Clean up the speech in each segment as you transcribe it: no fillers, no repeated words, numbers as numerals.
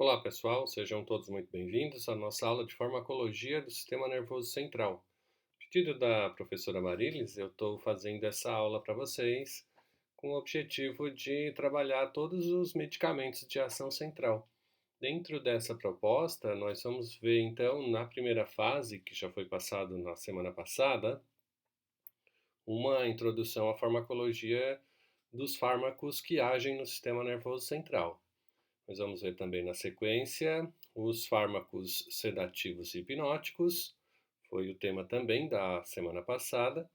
Olá, pessoal, sejam todos muito bem-vindos à nossa aula de farmacologia do sistema nervoso central. Pedido da professora Marilis, eu estou fazendo essa aula para vocês com o objetivo de trabalhar todos os medicamentos de ação central. Dentro dessa proposta, nós vamos ver então, na primeira fase, que já foi passado na semana passada, uma introdução à farmacologia dos fármacos que agem no sistema nervoso central. Nós vamos ver também na sequência os fármacos sedativos e hipnóticos, foi o tema também da semana passada.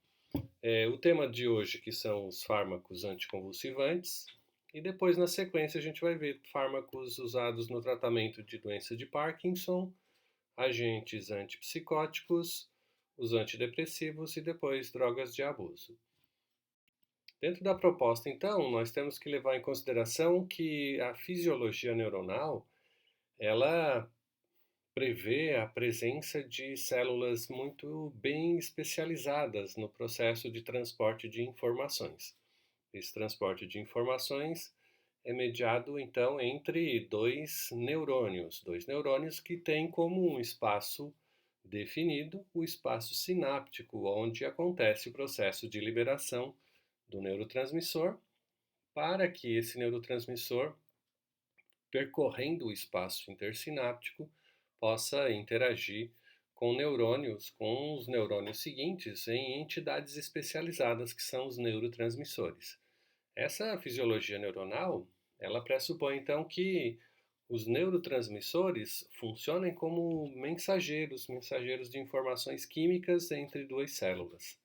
O tema de hoje que são os fármacos anticonvulsivantes. E depois, na sequência, a gente vai ver fármacos usados no tratamento de doença de Parkinson, agentes antipsicóticos, os antidepressivos e depois drogas de abuso. Dentro da proposta, então, nós temos que levar em consideração que a fisiologia neuronal ela prevê a presença de células muito bem especializadas no processo de transporte de informações. Esse transporte de informações é mediado então entre dois neurônios que têm como um espaço definido o espaço sináptico, onde acontece o processo de liberação do neurotransmissor, para que esse neurotransmissor, percorrendo o espaço intersináptico, possa interagir com os neurônios seguintes em entidades especializadas que são os neurotransmissores. Essa fisiologia neuronal, ela pressupõe então que os neurotransmissores funcionem como mensageiros de informações químicas entre duas células.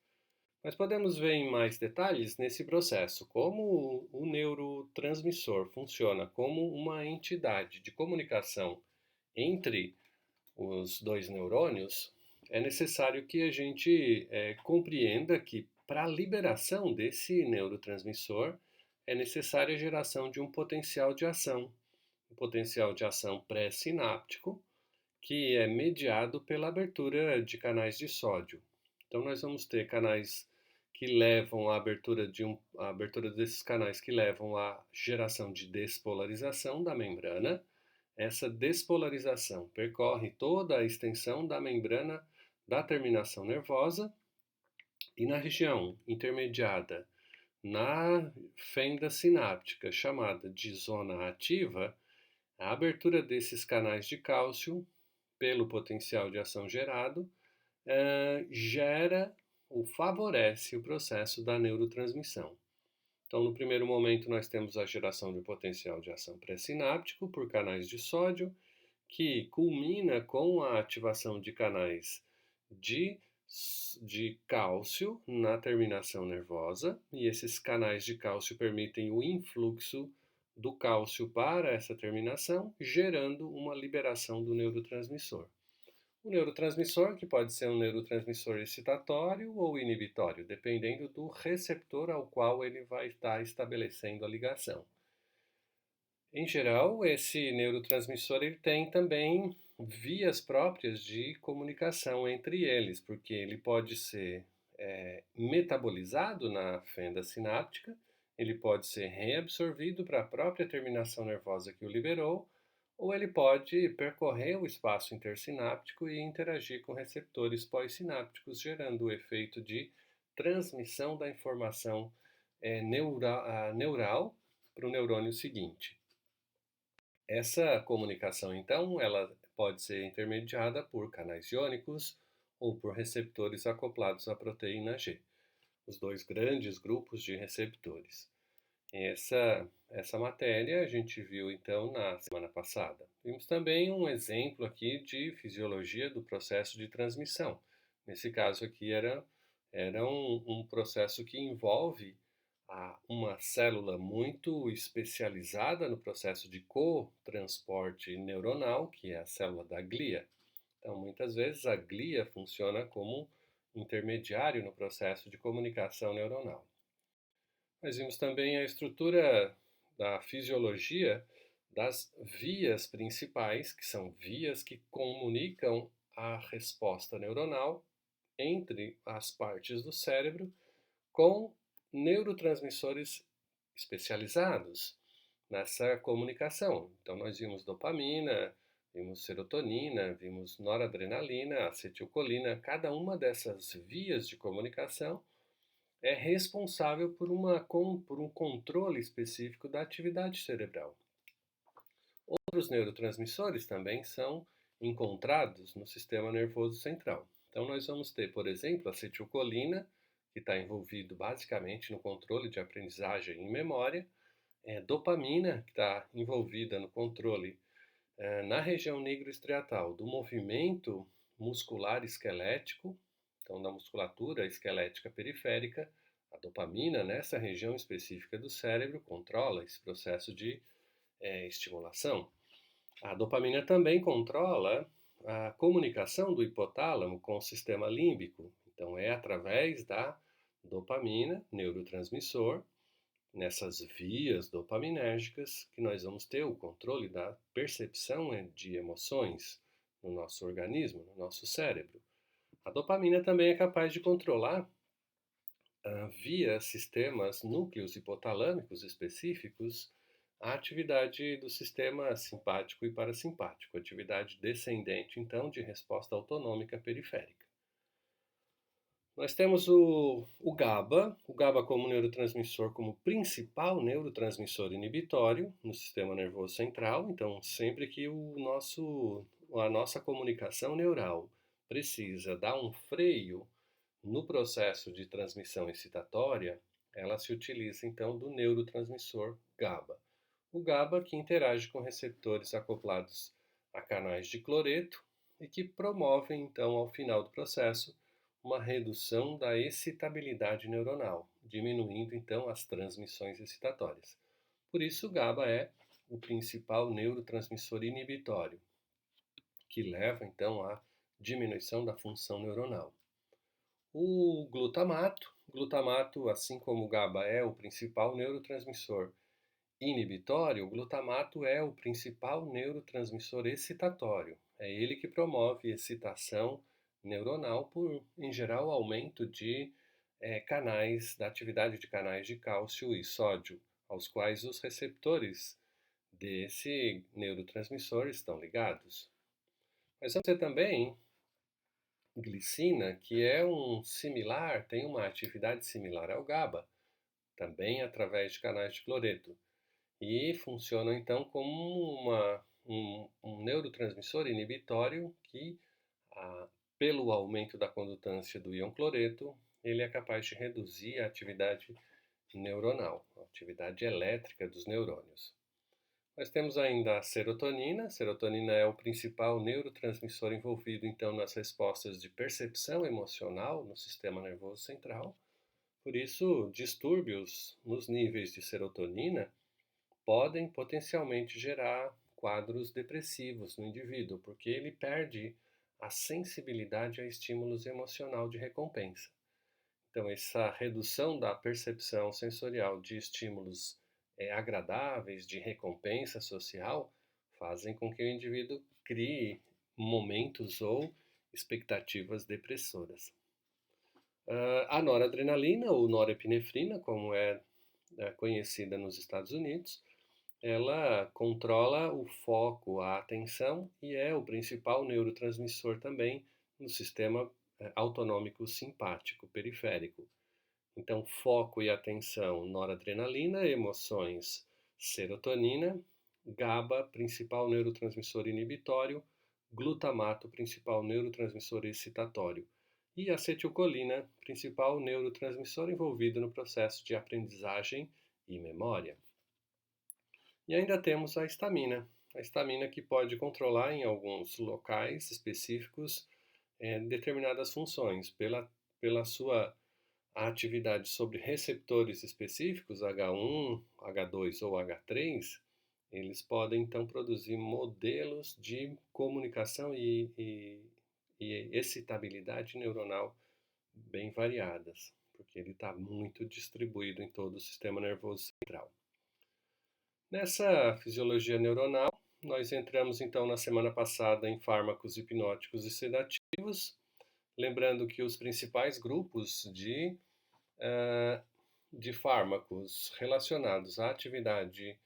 Mas podemos ver em mais detalhes nesse processo como o neurotransmissor funciona como uma entidade de comunicação entre os dois neurônios. É necessário que a gente compreenda que para a liberação desse neurotransmissor é necessária a geração de um potencial de ação pré-sináptico, que é mediado pela abertura de canais de sódio. Então nós vamos ter canais que levam a abertura desses canais que levam à geração de despolarização da membrana. Essa despolarização percorre toda a extensão da membrana da terminação nervosa e na região intermediada na fenda sináptica, chamada de zona ativa, a abertura desses canais de cálcio pelo potencial de ação gerado gera ou favorece o processo da neurotransmissão. Então, no primeiro momento, nós temos a geração de potencial de ação pré-sináptico por canais de sódio, que culmina com a ativação de canais de, de cálcio na terminação nervosa, e esses canais de cálcio permitem o influxo do cálcio para essa terminação, gerando uma liberação do neurotransmissor. O neurotransmissor, que pode ser um neurotransmissor excitatório ou inibitório, dependendo do receptor ao qual ele vai estar estabelecendo a ligação. Em geral, esse neurotransmissor ele tem também vias próprias de comunicação entre eles, porque ele pode ser metabolizado na fenda sináptica, ele pode ser reabsorvido para a própria terminação nervosa que o liberou, ou ele pode percorrer o espaço intersináptico e interagir com receptores pós-sinápticos, gerando o efeito de transmissão da informação neural para o neurônio seguinte. Essa comunicação, então, ela pode ser intermediada por canais iônicos ou por receptores acoplados à proteína G, os dois grandes grupos de receptores. Essa matéria a gente viu então na semana passada. Vimos também um exemplo aqui de fisiologia do processo de transmissão. Nesse caso aqui era um processo que envolve uma célula muito especializada no processo de cotransporte neuronal, que é a célula da glia. Então, muitas vezes a glia funciona como intermediário no processo de comunicação neuronal. Nós vimos também a estrutura da fisiologia das vias principais, que são vias que comunicam a resposta neuronal entre as partes do cérebro com neurotransmissores especializados. nessa comunicação. Então, nós vimos dopamina, vimos serotonina, vimos noradrenalina, acetilcolina. Cada uma dessas vias de comunicação é responsável por um controle específico da atividade cerebral. Outros neurotransmissores também são encontrados no sistema nervoso central. Então, nós vamos ter, por exemplo, a acetilcolina, que está envolvido basicamente no controle de aprendizagem e memória, dopamina, que está envolvida no controle na região nigroestriatal do movimento muscular esquelético, então da musculatura esquelética periférica. A dopamina, nessa região específica do cérebro, controla esse processo de estimulação. A dopamina também controla a comunicação do hipotálamo com o sistema límbico. Então, é através da dopamina, neurotransmissor, nessas vias dopaminérgicas, que nós vamos ter o controle da percepção de emoções no nosso organismo, no nosso cérebro. A dopamina também é capaz de controlar, via sistemas núcleos hipotalâmicos específicos, a atividade do sistema simpático e parasimpático, atividade descendente, então, de resposta autonômica periférica. Nós temos o GABA como neurotransmissor, como principal neurotransmissor inibitório no sistema nervoso central. Então, sempre que a nossa comunicação neural precisa dar um freio no processo de transmissão excitatória, ela se utiliza então do neurotransmissor GABA. O GABA que interage com receptores acoplados a canais de cloreto e que promovem então ao final do processo uma redução da excitabilidade neuronal, diminuindo então as transmissões excitatórias. Por isso, o GABA é o principal neurotransmissor inibitório, que leva então à diminuição da função neuronal. O glutamato, assim como o GABA é o principal neurotransmissor inibitório, o glutamato é o principal neurotransmissor excitatório. É ele que promove excitação neuronal por, em geral, aumento de canais, da atividade de canais de cálcio e sódio, aos quais os receptores desse neurotransmissor estão ligados. Mas vamos ter também glicina, que é tem uma atividade similar ao GABA, também através de canais de cloreto, e funciona então como um neurotransmissor inibitório que, pelo aumento da condutância do íon cloreto, ele é capaz de reduzir a atividade neuronal, a atividade elétrica dos neurônios. Nós temos ainda a serotonina. A serotonina é o principal neurotransmissor envolvido então nas respostas de percepção emocional no sistema nervoso central. Por isso, distúrbios nos níveis de serotonina podem potencialmente gerar quadros depressivos no indivíduo, porque ele perde a sensibilidade a estímulos emocional de recompensa. Então, essa redução da percepção sensorial de estímulos agradáveis, de recompensa social, fazem com que o indivíduo crie momentos ou expectativas depressoras. A noradrenalina, ou norepinefrina, como é conhecida nos Estados Unidos, ela controla o foco, a atenção e é o principal neurotransmissor também no sistema autonômico simpático periférico. Então, foco e atenção, noradrenalina, emoções, serotonina, GABA, principal neurotransmissor inibitório, glutamato, principal neurotransmissor excitatório, e acetilcolina, principal neurotransmissor envolvido no processo de aprendizagem e memória. E ainda temos a histamina que pode controlar em alguns locais específicos determinadas funções pela sua atividade sobre receptores específicos, H1, H2 ou H3. Eles podem então produzir modelos de comunicação e excitabilidade neuronal bem variadas, porque ele está muito distribuído em todo o sistema nervoso central. Nessa fisiologia neuronal, nós entramos então na semana passada em fármacos hipnóticos e sedativos, lembrando que os principais grupos de fármacos relacionados à atividade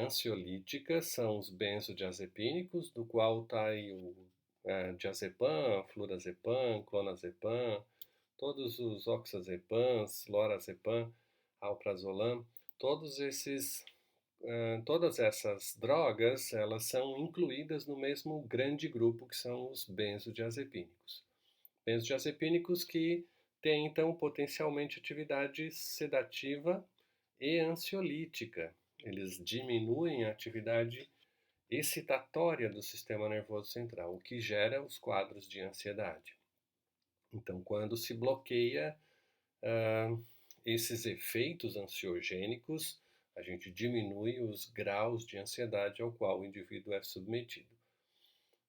Ansiolítica são os benzodiazepínicos, do qual está aí o diazepam, flurazepam, clonazepam, todos os oxazepams, lorazepam, alprazolam, todas essas drogas, elas são incluídas no mesmo grande grupo que são os benzodiazepínicos. Benzodiazepínicos que têm, então, potencialmente atividade sedativa e ansiolítica. Eles diminuem a atividade excitatória do sistema nervoso central, o que gera os quadros de ansiedade. Então, quando se bloqueia esses efeitos ansiogênicos, a gente diminui os graus de ansiedade ao qual o indivíduo é submetido.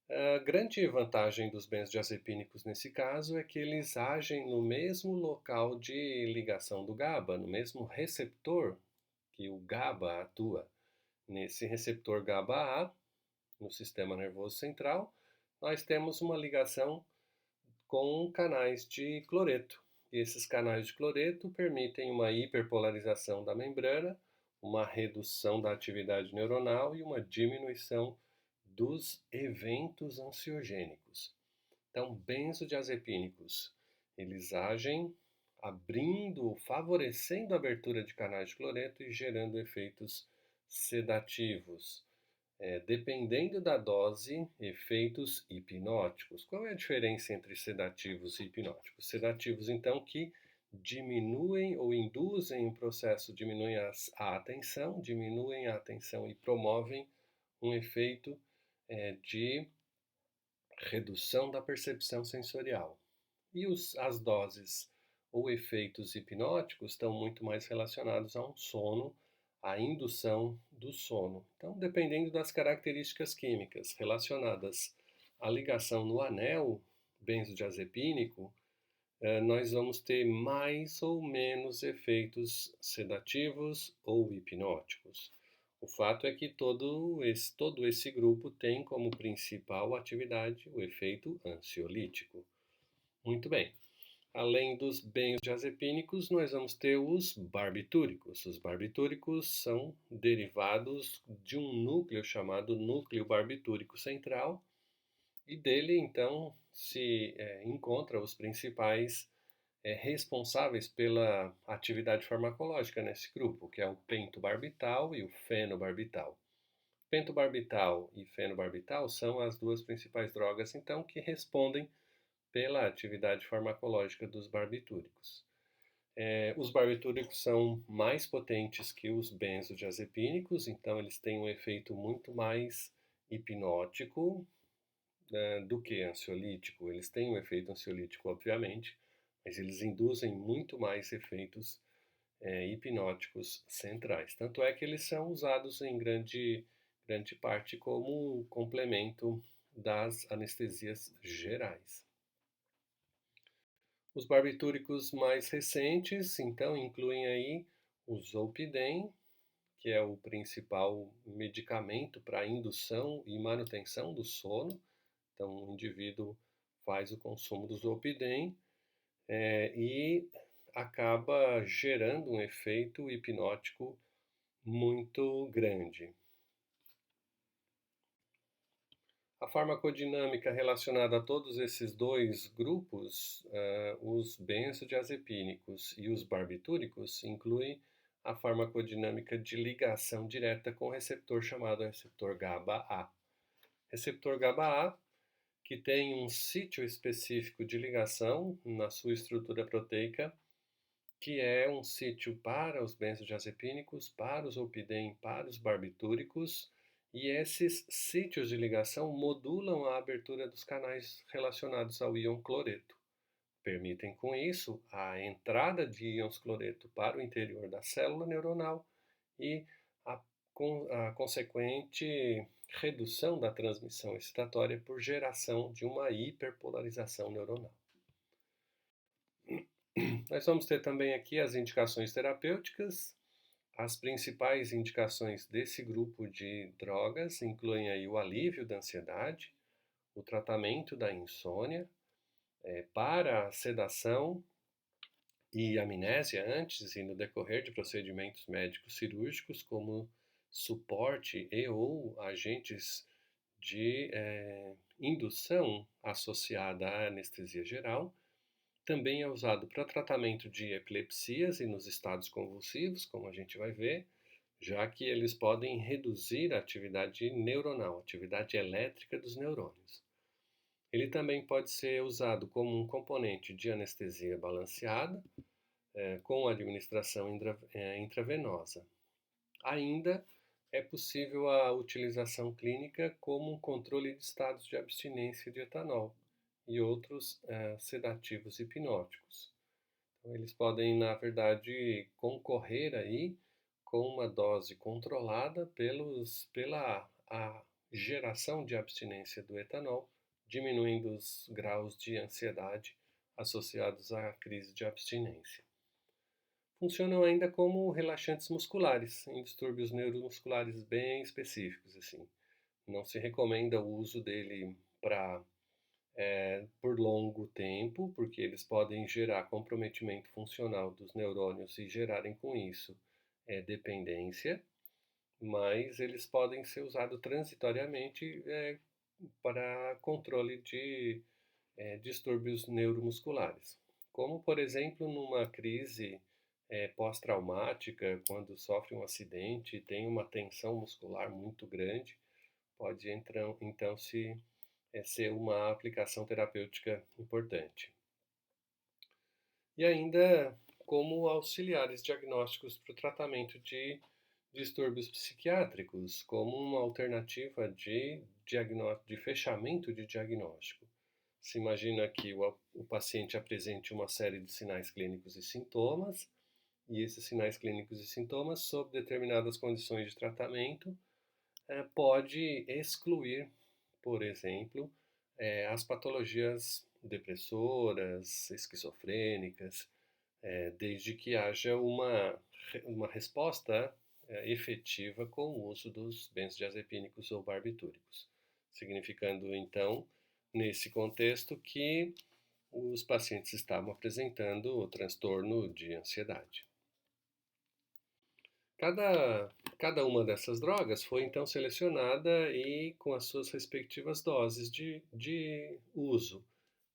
A grande vantagem dos benzodiazepínicos nesse caso é que eles agem no mesmo local de ligação do GABA, no mesmo receptor que o GABA atua. Nesse receptor GABA-A, no sistema nervoso central, nós temos uma ligação com canais de cloreto. E esses canais de cloreto permitem uma hiperpolarização da membrana, uma redução da atividade neuronal e uma diminuição dos eventos ansiogênicos. Então, benzodiazepínicos, eles agem abrindo, favorecendo a abertura de canais de cloreto e gerando efeitos sedativos. Dependendo da dose, efeitos hipnóticos. Qual é a diferença entre sedativos e hipnóticos? Sedativos, então, que diminuem ou induzem o processo, diminuem a atenção e promovem um efeito de redução da percepção sensorial. E as doses ou efeitos hipnóticos estão muito mais relacionados a um sono, à indução do sono. Então, dependendo das características químicas relacionadas à ligação no anel benzodiazepínico, nós vamos ter mais ou menos efeitos sedativos ou hipnóticos. O fato é que todo esse grupo tem como principal atividade o efeito ansiolítico. Muito bem. Além dos benzodiazepínicos, nós vamos ter os barbitúricos. Os barbitúricos são derivados de um núcleo chamado núcleo barbitúrico central, e dele, então, se encontra os principais responsáveis pela atividade farmacológica nesse grupo, que é o pentobarbital e o fenobarbital. Pentobarbital e fenobarbital são as duas principais drogas, então, que respondem pela atividade farmacológica dos barbitúricos. Os barbitúricos são mais potentes que os benzodiazepínicos, então eles têm um efeito muito mais hipnótico do que ansiolítico. Eles têm um efeito ansiolítico, obviamente, mas eles induzem muito mais efeitos hipnóticos centrais. Tanto é que eles são usados em grande parte como complemento das anestesias gerais. Os barbitúricos mais recentes, então, incluem aí o zolpidem, que é o principal medicamento para a indução e manutenção do sono. Então, o indivíduo faz o consumo do zolpidem e acaba gerando um efeito hipnótico muito grande. A farmacodinâmica relacionada a todos esses dois grupos, os benzodiazepínicos e os barbitúricos, inclui a farmacodinâmica de ligação direta com o receptor chamado receptor GABA-A. Receptor GABA-A, que tem um sítio específico de ligação na sua estrutura proteica, que é um sítio para os benzodiazepínicos, para os zolpidem, para os barbitúricos, e esses sítios de ligação modulam a abertura dos canais relacionados ao íon cloreto. Permitem, com isso, a entrada de íons cloreto para o interior da célula neuronal e a consequente redução da transmissão excitatória por geração de uma hiperpolarização neuronal. Nós vamos ter também aqui as indicações terapêuticas. As principais indicações desse grupo de drogas incluem aí o alívio da ansiedade, o tratamento da insônia, para a sedação e amnésia antes e no decorrer de procedimentos médicos cirúrgicos, como suporte e ou agentes de indução associada à anestesia geral. Também é usado para tratamento de epilepsias e nos estados convulsivos, como a gente vai ver, já que eles podem reduzir a atividade neuronal, a atividade elétrica dos neurônios. Ele também pode ser usado como um componente de anestesia balanceada, com administração intravenosa. Ainda é possível a utilização clínica como um controle de estados de abstinência de etanol e outros sedativos hipnóticos. Então, eles podem, na verdade, concorrer aí com uma dose controlada pela a geração de abstinência do etanol, diminuindo os graus de ansiedade associados à crise de abstinência. Funcionam ainda como relaxantes musculares, em distúrbios neuromusculares bem específicos, assim. Não se recomenda o uso dele para por longo tempo, porque eles podem gerar comprometimento funcional dos neurônios e gerarem com isso dependência, mas eles podem ser usados transitoriamente para controle de distúrbios neuromusculares, como por exemplo numa crise pós-traumática, quando sofre um acidente e tem uma tensão muscular muito grande, pode então ser uma aplicação terapêutica importante. E ainda como auxiliares diagnósticos para o tratamento de distúrbios psiquiátricos, como uma alternativa de fechamento de diagnóstico. Se imagina que o paciente apresente uma série de sinais clínicos e sintomas, e esses sinais clínicos e sintomas, sob determinadas condições de tratamento, pode excluir, por exemplo, as patologias depressoras, esquizofrênicas, desde que haja uma resposta efetiva com o uso dos benzodiazepínicos ou barbitúricos, significando então, nesse contexto, que os pacientes estavam apresentando o transtorno de ansiedade. Cada uma dessas drogas foi então selecionada e com as suas respectivas doses de uso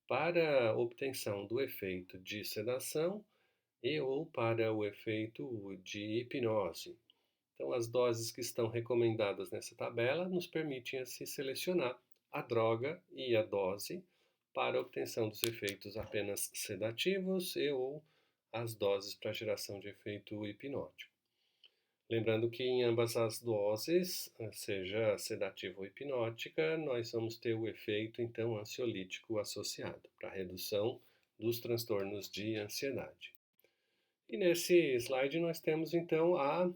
para obtenção do efeito de sedação e ou para o efeito de hipnose. Então, as doses que estão recomendadas nessa tabela nos permitem assim selecionar a droga e a dose para obtenção dos efeitos apenas sedativos e ou as doses para geração de efeito hipnótico. Lembrando que em ambas as doses, seja sedativa ou hipnótica, nós vamos ter o efeito então ansiolítico associado para redução dos transtornos de ansiedade. E nesse slide nós temos então a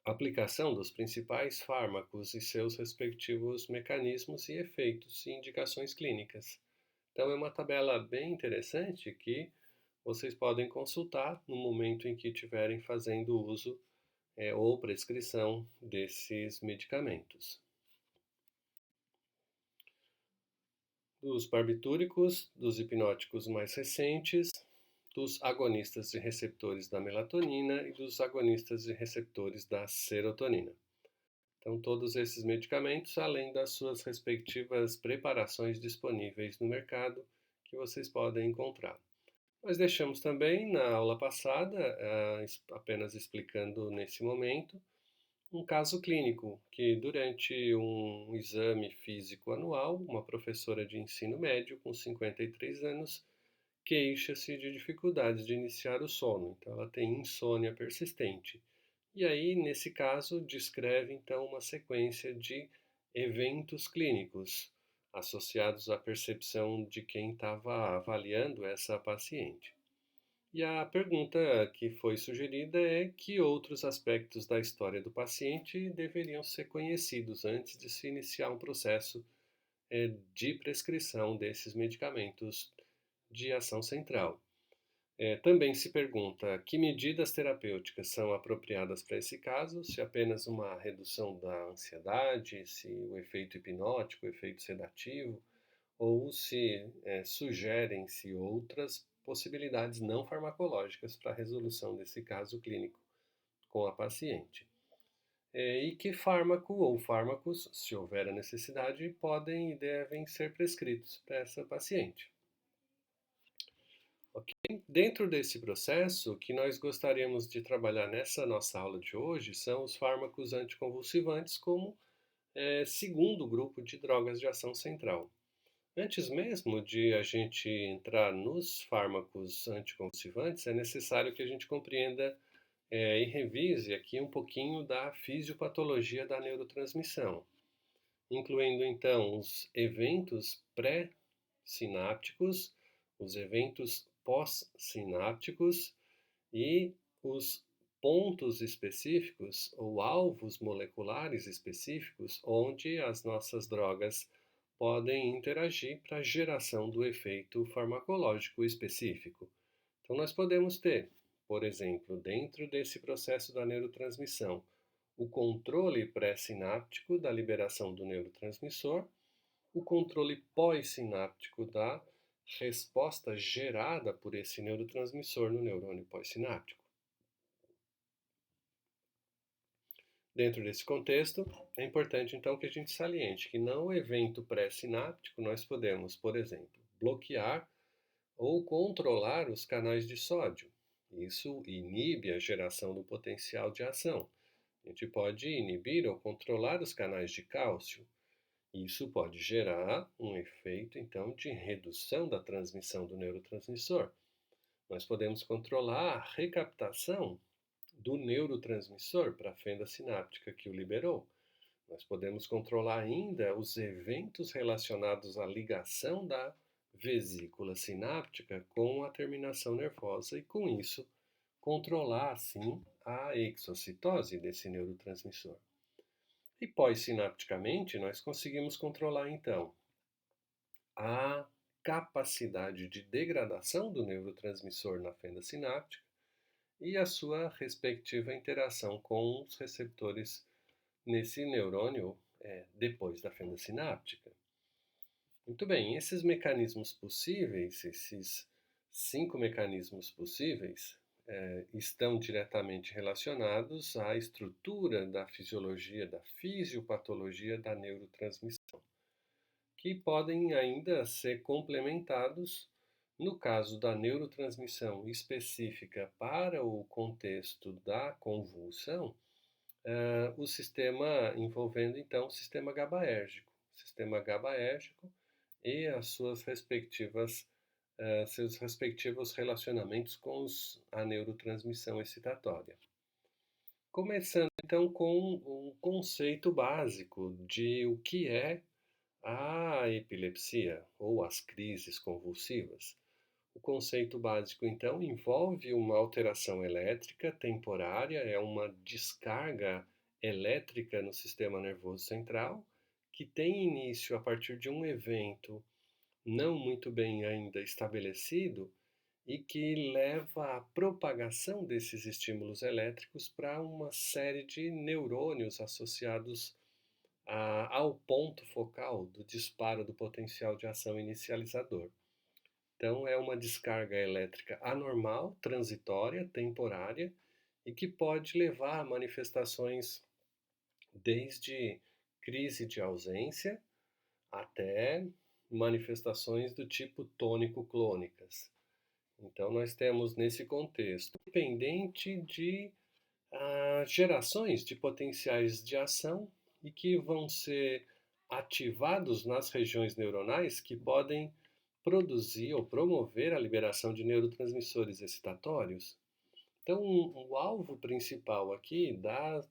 aplicação dos principais fármacos e seus respectivos mecanismos e efeitos e indicações clínicas. Então é uma tabela bem interessante que vocês podem consultar no momento em que estiverem fazendo uso ou prescrição desses medicamentos. Dos barbitúricos, dos hipnóticos mais recentes, dos agonistas de receptores da melatonina e dos agonistas de receptores da serotonina. Então, todos esses medicamentos, além das suas respectivas preparações disponíveis no mercado, que vocês podem encontrar. Nós deixamos também na aula passada, apenas explicando nesse momento, um caso clínico que durante um exame físico anual, uma professora de ensino médio com 53 anos queixa-se de dificuldades de iniciar o sono. Então ela tem insônia persistente. E aí, nesse caso, descreve então uma sequência de eventos clínicos associados à percepção de quem estava avaliando essa paciente. E a pergunta que foi sugerida é que outros aspectos da história do paciente deveriam ser conhecidos antes de se iniciar um processo de prescrição desses medicamentos de ação central. Também se pergunta que medidas terapêuticas são apropriadas para esse caso, se apenas uma redução da ansiedade, se o efeito hipnótico, o efeito sedativo, ou se sugerem-se outras possibilidades não farmacológicas para a resolução desse caso clínico com a paciente. e que fármaco ou fármacos, se houver a necessidade, podem e devem ser prescritos para essa paciente. Ok? Dentro desse processo, o que nós gostaríamos de trabalhar nessa nossa aula de hoje são os fármacos anticonvulsivantes como segundo grupo de drogas de ação central. Antes mesmo de a gente entrar nos fármacos anticonvulsivantes, é necessário que a gente compreenda e revise aqui um pouquinho da fisiopatologia da neurotransmissão, incluindo então os eventos pré-sinápticos, os eventos pós-sinápticos e os pontos específicos ou alvos moleculares específicos onde as nossas drogas podem interagir para a geração do efeito farmacológico específico. Então, nós podemos ter, por exemplo, dentro desse processo da neurotransmissão, o controle pré-sináptico da liberação do neurotransmissor, o controle pós-sináptico da resposta gerada por esse neurotransmissor no neurônio pós-sináptico. Dentro desse contexto, é importante então que a gente saliente que no evento pré-sináptico nós podemos, por exemplo, bloquear ou controlar os canais de sódio. Isso inibe a geração do potencial de ação. A gente pode inibir ou controlar os canais de cálcio. Isso pode gerar um efeito, então, de redução da transmissão do neurotransmissor. Nós podemos controlar a recaptação do neurotransmissor para a fenda sináptica que o liberou. Nós podemos controlar ainda os eventos relacionados à ligação da vesícula sináptica com a terminação nervosa e, com isso, controlar, sim, a exocitose desse neurotransmissor. E pós-sinapticamente, nós conseguimos controlar, então, a capacidade de degradação do neurotransmissor na fenda sináptica e a sua respectiva interação com os receptores nesse neurônio depois da fenda sináptica. Muito bem, esses mecanismos possíveis, esses 5 mecanismos possíveis, estão diretamente relacionados à estrutura da fisiologia, da fisiopatologia da neurotransmissão, que podem ainda ser complementados no caso da neurotransmissão específica para o contexto da convulsão, o sistema envolvendo então o sistema GABAérgico e as suas respectivas seus respectivos relacionamentos com a neurotransmissão excitatória. Começando então com um conceito básico de o que é a epilepsia ou as crises convulsivas. O conceito básico, então, envolve uma alteração elétrica temporária, é uma descarga elétrica no sistema nervoso central, que tem início a partir de um evento não muito bem ainda estabelecido e que leva à propagação desses estímulos elétricos para uma série de neurônios associados ao ponto focal do disparo do potencial de ação inicializador. Então, é uma descarga elétrica anormal, transitória, temporária e que pode levar a manifestações desde crise de ausência até manifestações do tipo tônico-clônicas. Então, nós temos nesse contexto, dependente de gerações de potenciais de ação e que vão ser ativados nas regiões neuronais que podem produzir ou promover a liberação de neurotransmissores excitatórios. Então, o alvo principal aqui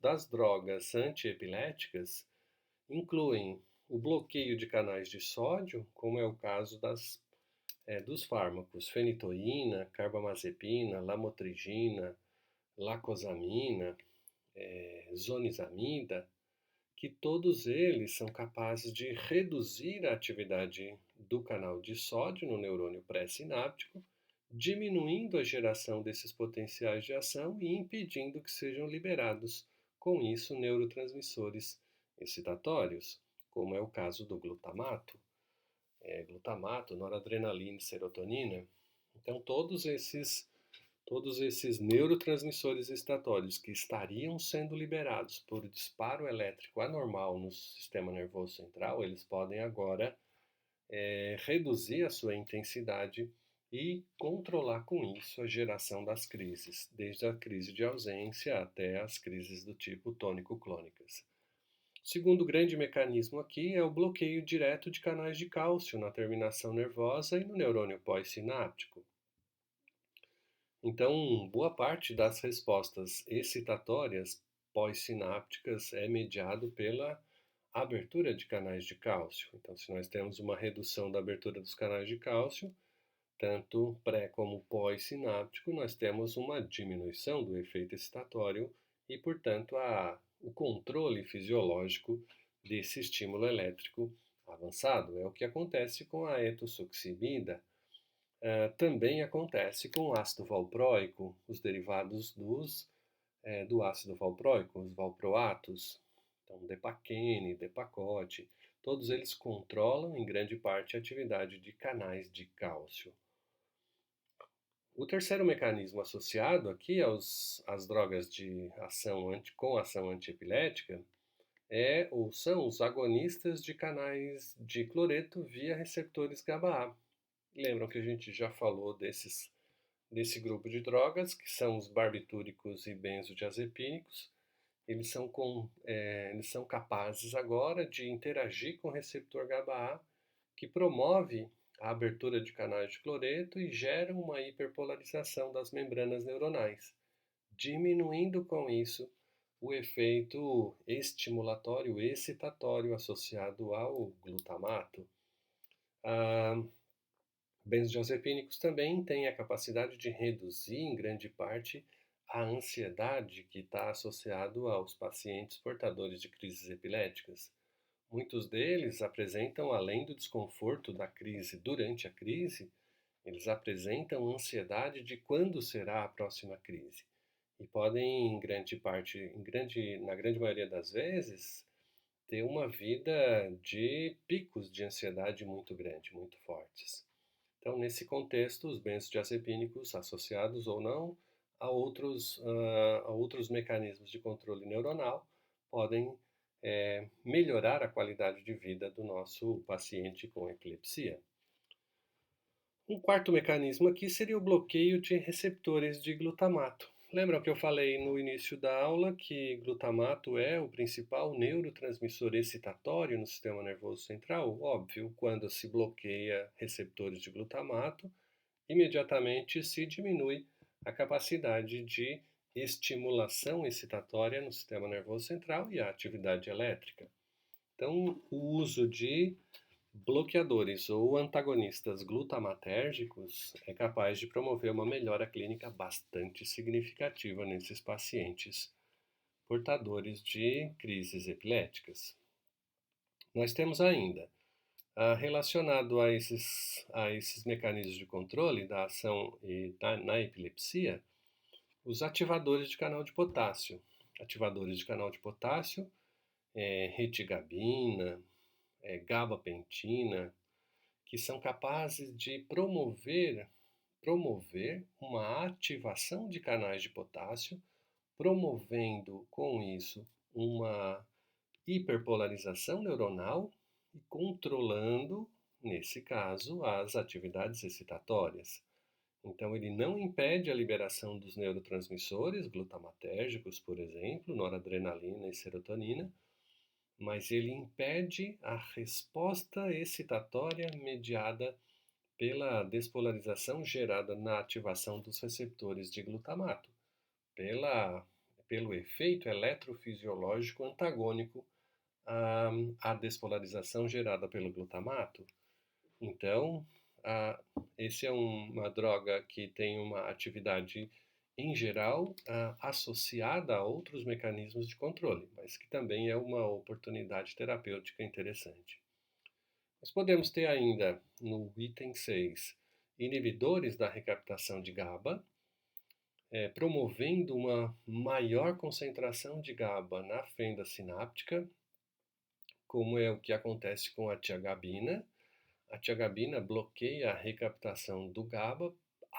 das drogas antiepiléticas incluem o bloqueio de canais de sódio, como é o caso dos fármacos fenitoína, carbamazepina, lamotrigina, lacosamina, zonisamida, que todos eles são capazes de reduzir a atividade do canal de sódio no neurônio pré-sináptico, diminuindo a geração desses potenciais de ação e impedindo que sejam liberados, com isso, neurotransmissores excitatórios, como é o caso do glutamato, noradrenalina e serotonina. Então, todos esses Todos esses neurotransmissores excitatórios que estariam sendo liberados por disparo elétrico anormal no sistema nervoso central, eles podem agora reduzir a sua intensidade e controlar com isso a geração das crises, desde a crise de ausência até as crises do tipo tônico-clônicas. O segundo grande mecanismo aqui é o bloqueio direto de canais de cálcio na terminação nervosa e no neurônio pós-sináptico. Então, boa parte das respostas excitatórias pós-sinápticas é mediado pela abertura de canais de cálcio. Então, se nós temos uma redução da abertura dos canais de cálcio, tanto pré como pós-sináptico, nós temos uma diminuição do efeito excitatório e, portanto, o controle fisiológico desse estímulo elétrico avançado. É o que acontece com a etosuximida. Também acontece com o ácido valproico, os derivados do ácido valproico, os valproatos, então depaquene, depacote, todos eles controlam em grande parte a atividade de canais de cálcio. O terceiro mecanismo associado aqui às drogas com ação antiepilética são os agonistas de canais de cloreto via receptores GABA-A. Lembram que a gente já falou desse grupo de drogas, que são os barbitúricos e benzodiazepínicos. Eles são capazes agora de interagir com o receptor GABA-A, que promove a abertura de canais de cloreto e gera uma hiperpolarização das membranas neuronais, diminuindo com isso o efeito estimulatório excitatório associado ao glutamato. Benzodiazepínicos também têm a capacidade de reduzir, em grande parte, a ansiedade que está associado aos pacientes portadores de crises epiléticas. Muitos deles apresentam, além do desconforto da crise durante a crise, eles apresentam ansiedade de quando será a próxima crise. E podem, na grande maioria das vezes, ter uma vida de picos de ansiedade muito grande, muito fortes. Então, nesse contexto, os benzodiazepínicos, associados ou não a outros mecanismos de controle neuronal, podem melhorar a qualidade de vida do nosso paciente com epilepsia. Um quarto mecanismo aqui seria o bloqueio de receptores de glutamato. Lembram que eu falei no início da aula que glutamato é o principal neurotransmissor excitatório no sistema nervoso central? Óbvio, quando se bloqueia receptores de glutamato, imediatamente se diminui a capacidade de estimulação excitatória no sistema nervoso central e a atividade elétrica. Então, o uso de bloqueadores ou antagonistas glutamatérgicos é capaz de promover uma melhora clínica bastante significativa nesses pacientes portadores de crises epiléticas. Nós temos ainda, relacionado a esses mecanismos de controle da ação na epilepsia, os ativadores de canal de potássio. Ativadores de canal de potássio, retigabina, gabapentina, que são capazes de promover uma ativação de canais de potássio, promovendo com isso uma hiperpolarização neuronal e controlando, nesse caso, as atividades excitatórias. Então, ele não impede a liberação dos neurotransmissores glutamatérgicos, por exemplo, noradrenalina e serotonina, mas ele impede a resposta excitatória mediada pela despolarização gerada na ativação dos receptores de glutamato, pelo efeito eletrofisiológico antagônico à despolarização gerada pelo glutamato. Então, esse é uma droga que tem uma atividade em geral, associada a outros mecanismos de controle, mas que também é uma oportunidade terapêutica interessante. Nós podemos ter ainda, no item 6, inibidores da recaptação de GABA, promovendo uma maior concentração de GABA na fenda sináptica, como é o que acontece com a tiagabina. A tiagabina bloqueia a recaptação do GABA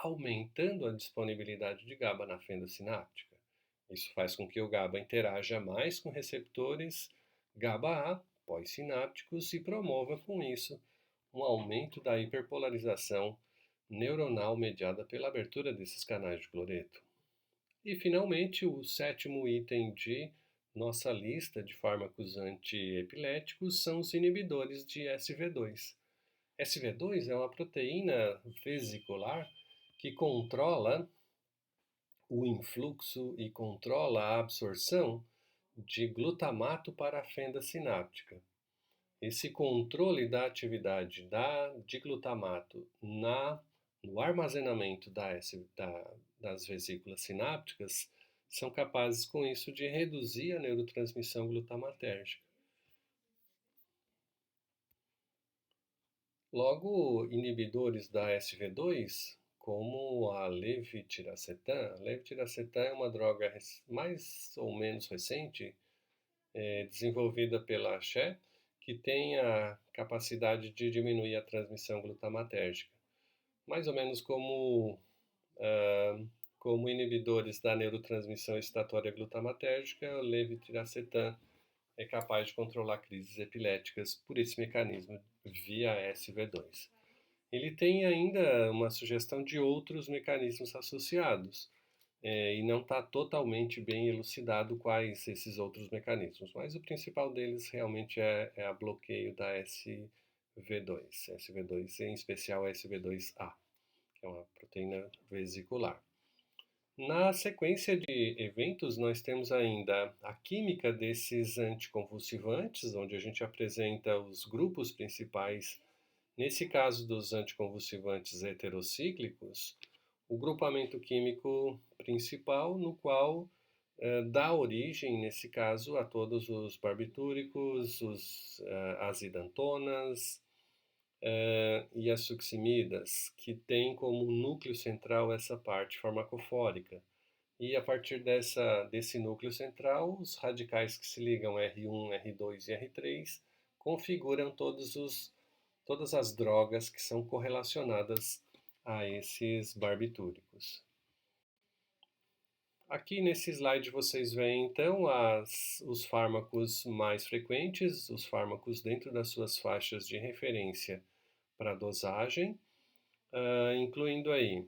aumentando a disponibilidade de GABA na fenda sináptica. Isso faz com que o GABA interaja mais com receptores GABA-A pós-sinápticos e promova com isso um aumento da hiperpolarização neuronal mediada pela abertura desses canais de cloreto. E, finalmente, o sétimo item de nossa lista de fármacos antiepiléticos são os inibidores de SV2. SV2 é uma proteína vesicular que controla o influxo e controla a absorção de glutamato para a fenda sináptica. Esse controle da atividade de glutamato no armazenamento das vesículas sinápticas são capazes com isso de reduzir a neurotransmissão glutamatérgica. Logo, inibidores da SV2, como a levetiracetam. A levetiracetam é uma droga mais ou menos recente, desenvolvida pela Axé, que tem a capacidade de diminuir a transmissão glutamatérgica. Mais ou menos como inibidores da neurotransmissão excitatória glutamatérgica, o levetiracetam é capaz de controlar crises epiléticas por esse mecanismo via SV2. Ele tem ainda uma sugestão de outros mecanismos associados, e não está totalmente bem elucidado quais esses outros mecanismos, mas o principal deles realmente é a bloqueio da SV2, SV2 em especial SV2A, que é uma proteína vesicular. Na sequência de eventos, nós temos ainda a química desses anticonvulsivantes, onde a gente apresenta os grupos principais. Nesse caso dos anticonvulsivantes heterocíclicos, o grupamento químico principal, no qual dá origem, nesse caso, a todos os barbitúricos, as idantonas e as succimidas, que tem como núcleo central essa parte farmacofórica. E a partir desse núcleo central, os radicais que se ligam R1, R2 e R3 configuram todas as drogas que são correlacionadas a esses barbitúricos. Aqui nesse slide vocês veem então os fármacos mais frequentes, os fármacos dentro das suas faixas de referência para dosagem, incluindo aí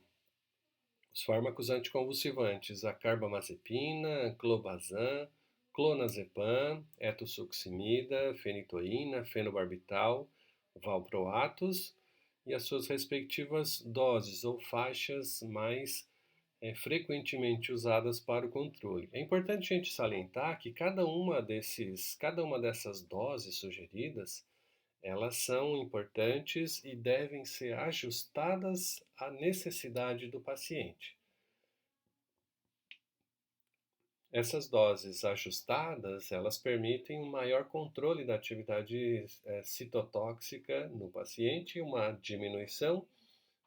os fármacos anticonvulsivantes, a carbamazepina, clobazam, clonazepam, etosuximida, fenitoína, fenobarbital, valproatos e as suas respectivas doses ou faixas mais frequentemente usadas para o controle. É importante a gente salientar que cada uma dessas doses sugeridas, elas são importantes e devem ser ajustadas à necessidade do paciente. Essas doses ajustadas, elas permitem um maior controle da atividade citotóxica no paciente e uma diminuição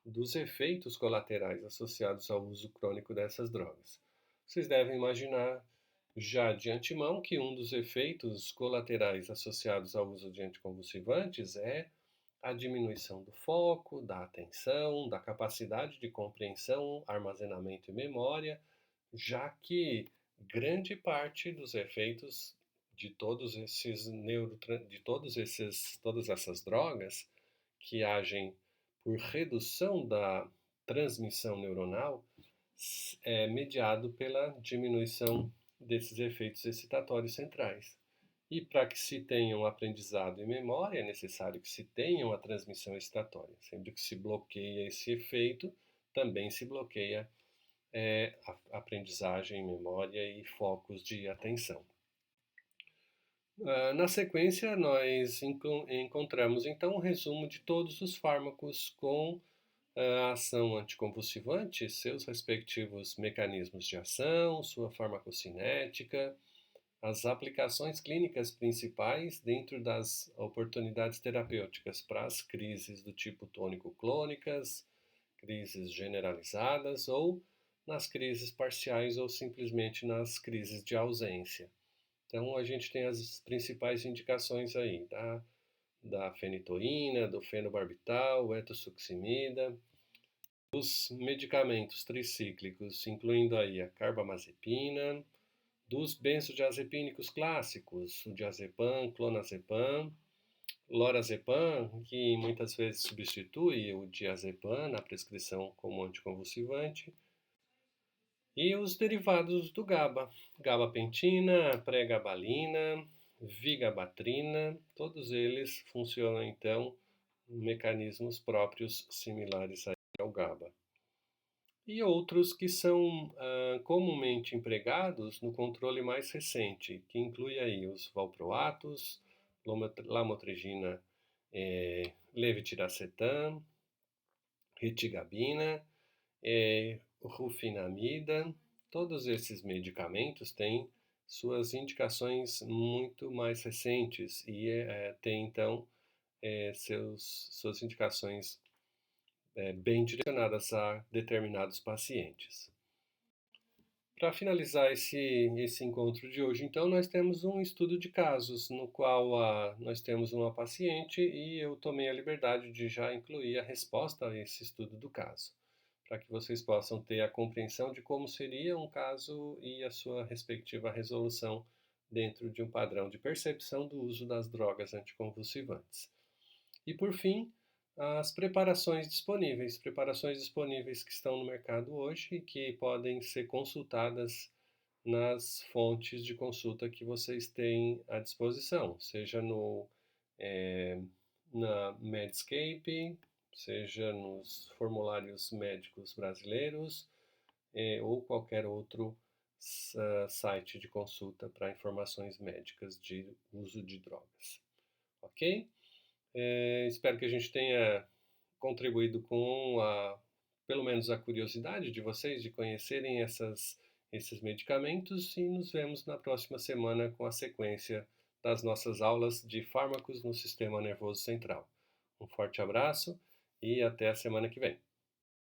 dos efeitos colaterais associados ao uso crônico dessas drogas. Vocês devem imaginar já de antemão que um dos efeitos colaterais associados ao uso de anticonvulsivantes é a diminuição do foco, da atenção, da capacidade de compreensão, armazenamento e memória, já que grande parte dos efeitos de todas essas drogas que agem por redução da transmissão neuronal é mediado pela diminuição desses efeitos excitatórios centrais. E para que se tenha um aprendizado e memória, é necessário que se tenha uma transmissão excitatória. Sempre que se bloqueia esse efeito, também se bloqueia a aprendizagem, memória e focos de atenção. Na sequência, nós encontramos então um resumo de todos os fármacos com a ação anticonvulsivante, seus respectivos mecanismos de ação, sua farmacocinética, as aplicações clínicas principais dentro das oportunidades terapêuticas para as crises do tipo tônico-clônicas, crises generalizadas ou nas crises parciais ou simplesmente nas crises de ausência. Então, a gente tem as principais indicações aí, da fenitoína, do fenobarbital, etosuximida. Os medicamentos tricíclicos, incluindo aí a carbamazepina, dos benzodiazepínicos clássicos, o diazepam, clonazepam, lorazepam, que muitas vezes substitui o diazepam na prescrição como anticonvulsivante, e os derivados do GABA, gabapentina, pregabalina, vigabatrina, todos eles funcionam então em mecanismos próprios similares ao GABA. E outros que são comumente empregados no controle mais recente, que inclui aí os valproatos, lamotrigina, levetiracetam, retigabina, rufinamida. Todos esses medicamentos têm suas indicações muito mais recentes e têm então suas indicações bem direcionadas a determinados pacientes. Para finalizar esse encontro de hoje, então, nós temos um estudo de casos, no qual nós temos uma paciente e eu tomei a liberdade de já incluir a resposta a esse estudo do caso, para que vocês possam ter a compreensão de como seria um caso e a sua respectiva resolução dentro de um padrão de percepção do uso das drogas anticonvulsivantes. E por fim, as preparações disponíveis que estão no mercado hoje e que podem ser consultadas nas fontes de consulta que vocês têm à disposição, seja na Medscape, seja nos formulários médicos brasileiros, ou qualquer outro site de consulta para informações médicas de uso de drogas. Ok? Espero que a gente tenha contribuído com pelo menos a curiosidade de vocês de conhecerem esses medicamentos e nos vemos na próxima semana com a sequência das nossas aulas de fármacos no sistema nervoso central. Um forte abraço e até a semana que vem.